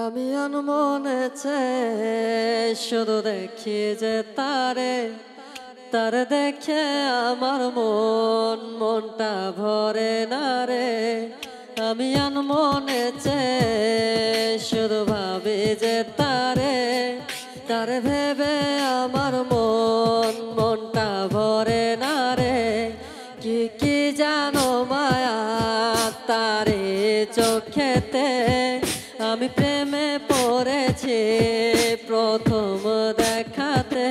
আমি আনমনে শুধু দেখি যে তারে তারে দেখে আমার মনটা ভরে না রে। আমি আনমনে শুধু ভাবি যে তারে তারে ভেবে আমার মনটা ভরে না রে। কি কি জানো মায়া তারে চোখেতে, আমি প্রেমে পড়েছি প্রথম দেখাতে।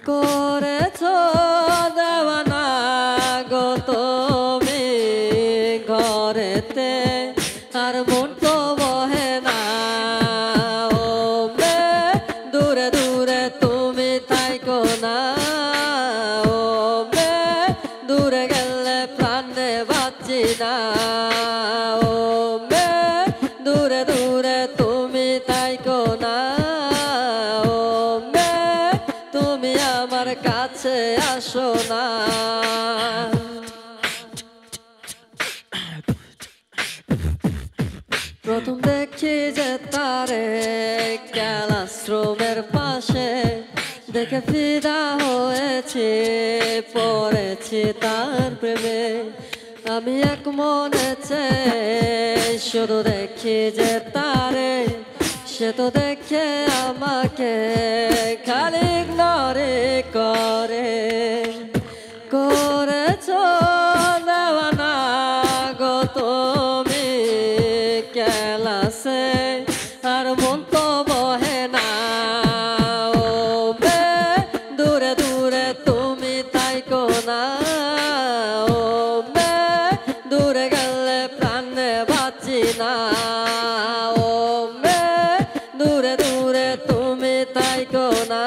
করেছো দেওয়ানা গো তুমি ঘরেতে, আর মন তো বহে না ও মে দূরে দূরে তুমি তাইকো না। ও মে দূরে গেলে প্রাণে বাঁচি না। ও মে দূরে দূরে তুমি তাইকো না। ও মে তুমি আমার কাছে আসো না। প্রথম দেখি যে তারে ক্লাসরুমের পাশে, দেখে ফিদা হয়েছি পড়েছি তার প্রেমে। আমি এক মনে শুধু দেখি যে তারে, সে তো দেখে আমাকে খালি ইগনোরে করে। করেছো দেওয়ানা গো তুমি ক্লাসে, আর মন তো বহে না ও মে দূরে দূরে তুমি তাইকো না। ও মে দূরে গেলে প্রাণে বাঁচি না। ও মে দূরে দূরে তুমি তাইকো না।